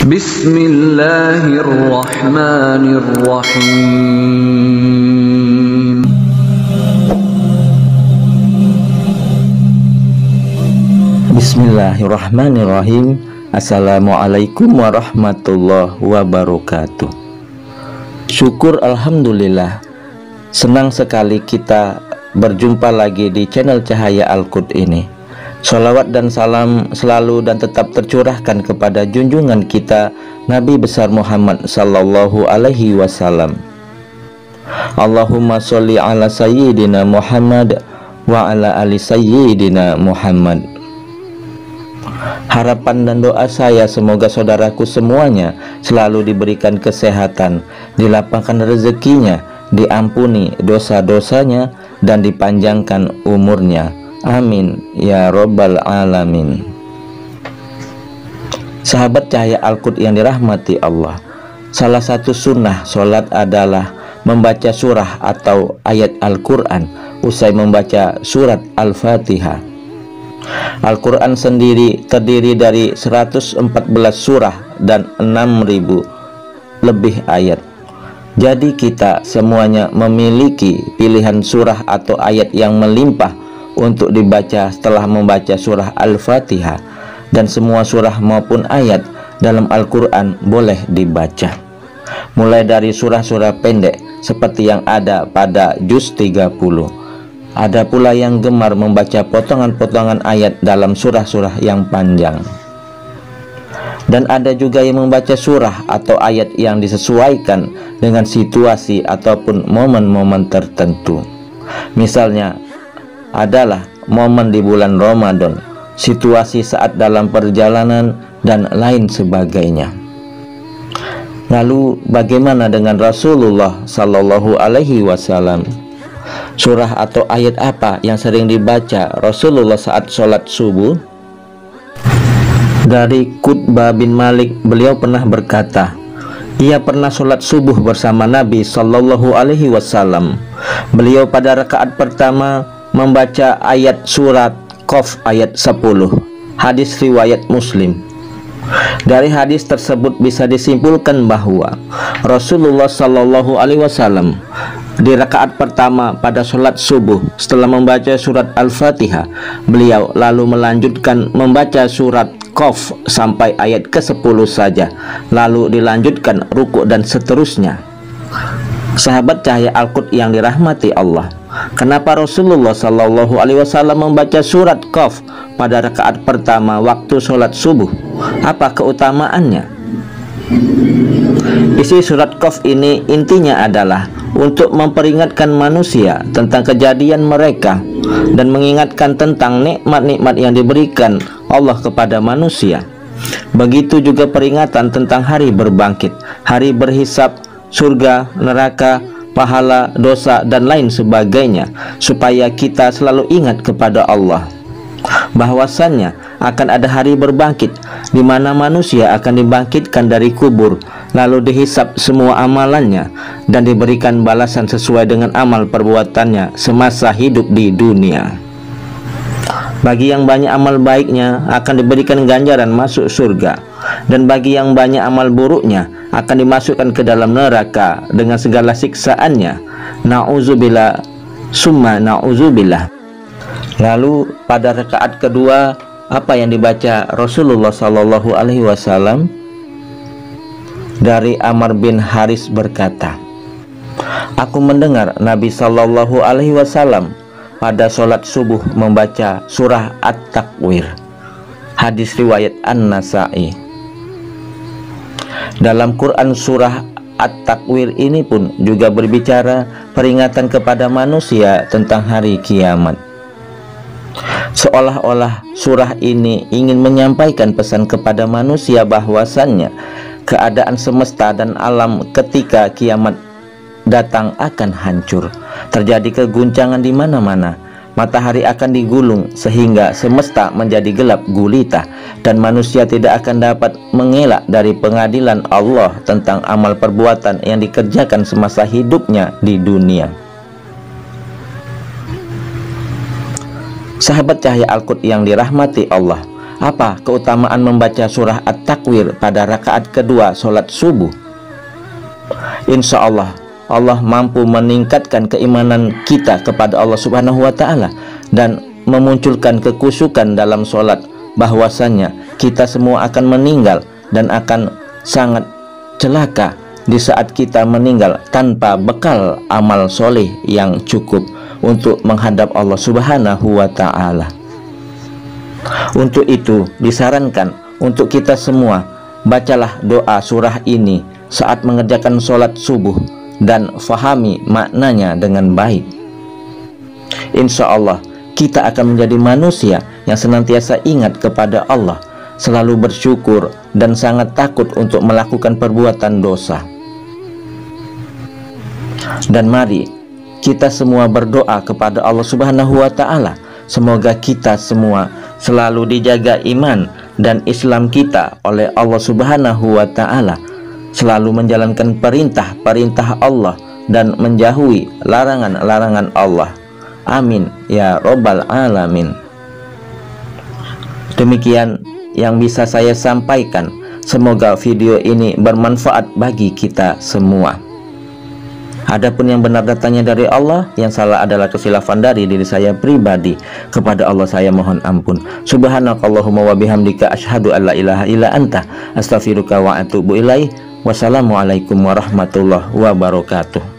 Bismillahirrahmanirrahim. Bismillahirrahmanirrahim. Assalamualaikum warahmatullahi wabarakatuh. Syukur alhamdulillah, senang sekali kita berjumpa lagi di channel Cahaya Al-Qud ini. Sholawat dan salam selalu dan tetap tercurahkan kepada junjungan kita Nabi besar Muhammad sallallahu alaihi wasallam. Allahumma sholli ala sayyidina Muhammad wa ala ali sayyidina Muhammad. Harapan dan doa saya semoga saudaraku semuanya selalu diberikan kesehatan, dilapangkan rezekinya, diampuni dosa-dosanya, dan dipanjangkan umurnya. Amin ya robbal alamin. Sahabat Cahaya Al-Qud yang dirahmati Allah, salah satu sunnah sholat adalah membaca surah atau ayat Al-Quran usai membaca surat Al-Fatihah. Al-Quran sendiri terdiri dari 114 surah dan 6.000 lebih ayat. Jadi kita semuanya memiliki pilihan surah atau ayat yang melimpah untuk dibaca setelah membaca surah Al-Fatihah, dan semua surah maupun ayat dalam Al-Quran boleh dibaca, mulai dari surah-surah pendek seperti yang ada pada juz 30. Ada pula yang gemar membaca potongan-potongan ayat dalam surah-surah yang panjang, dan ada juga yang membaca surah atau ayat yang disesuaikan dengan situasi ataupun momen-momen tertentu. Misalnya adalah momen di bulan Ramadan, situasi saat dalam perjalanan, dan lain sebagainya. Lalu bagaimana dengan Rasulullah Sallallahu Alaihi Wasallam? Surah atau ayat apa yang sering dibaca Rasulullah saat sholat subuh? Dari Qutbah bin Malik, beliau pernah berkata, ia pernah sholat subuh bersama Nabi Sallallahu Alaihi Wasallam. Beliau pada rakaat pertama membaca ayat surat Qaf ayat 10. Hadis riwayat Muslim. Dari hadis tersebut bisa disimpulkan bahwa Rasulullah Sallallahu Alaihi Wasallam di rakaat pertama pada sholat subuh setelah membaca surat Al-Fatihah, beliau lalu melanjutkan membaca surat Qaf sampai ayat ke-10 saja, lalu dilanjutkan ruku dan seterusnya. Sahabat Cahaya Al-Qud yang dirahmati Allah, kenapa Rasulullah Sallallahu Alaihi Wasallam membaca surat Qaf pada rakaat pertama waktu sholat subuh? Apa keutamaannya? Isi surat Qaf ini intinya adalah untuk memperingatkan manusia tentang kejadian mereka dan mengingatkan tentang nikmat-nikmat yang diberikan Allah kepada manusia. Begitu juga peringatan tentang hari berbangkit, hari berhisab, surga, neraka, pahala, dosa, dan lain sebagainya, supaya kita selalu ingat kepada Allah bahwasannya akan ada hari berbangkit di mana manusia akan dibangkitkan dari kubur, lalu dihisab semua amalannya dan diberikan balasan sesuai dengan amal perbuatannya semasa hidup di dunia. Bagi yang banyak amal baiknya akan diberikan ganjaran masuk surga, dan bagi yang banyak amal buruknya akan dimasukkan ke dalam neraka dengan segala siksaannya. Na'udzubillah summa na'udzubillah. Lalu pada rakaat kedua, apa yang dibaca Rasulullah Sallallahu Alaihi Wasallam? Dari Amr bin Haris berkata, aku mendengar Nabi Sallallahu Alaihi Wasallam pada sholat subuh membaca surah At-Takwir. Hadis riwayat An-Nasai. Dalam Quran surah At-Takwir ini pun juga berbicara peringatan kepada manusia tentang hari kiamat. Seolah-olah surah ini ingin menyampaikan pesan kepada manusia bahwasannya keadaan semesta dan alam ketika kiamat datang akan hancur. Terjadi keguncangan di mana-mana. Matahari akan digulung sehingga semesta menjadi gelap gulita, dan manusia tidak akan dapat mengelak dari pengadilan Allah tentang amal perbuatan yang dikerjakan semasa hidupnya di dunia. Sahabat Cahaya Al-Qud yang dirahmati Allah, Apa keutamaan membaca surah At-Takwir pada rakaat kedua sholat subuh? Insya Allah, Allah mampu meningkatkan keimanan kita kepada Allah Subhanahu wa Ta'ala dan memunculkan kekusyukan dalam sholat, bahwasanya kita semua akan meninggal dan akan sangat celaka di saat kita meninggal tanpa bekal amal soleh yang cukup untuk menghadap Allah Subhanahu wa Ta'ala. Untuk itu disarankan untuk kita semua, bacalah doa surah ini saat mengerjakan sholat subuh dan fahami maknanya dengan baik. Insya Allah kita akan menjadi manusia yang senantiasa ingat kepada Allah, selalu bersyukur dan sangat takut untuk melakukan perbuatan dosa. Dan mari kita semua berdoa kepada Allah Subhanahu wa Ta'ala, semoga kita semua selalu dijaga iman dan Islam kita oleh Allah Subhanahu wa Ta'ala, selalu menjalankan perintah-perintah Allah dan menjauhi larangan-larangan Allah. Amin ya Rabbal Alamin. Demikian yang bisa saya sampaikan. Semoga video ini bermanfaat bagi kita semua. Adapun yang benar datangnya dari Allah, yang salah adalah kesilafan dari diri saya pribadi. Kepada Allah saya mohon ampun. Subhanakallahumma wa bihamdika asyhadu an la ilaha illa anta astaghfiruka wa atubu ilaih. Wassalamualaikum warahmatullahi wabarakatuh.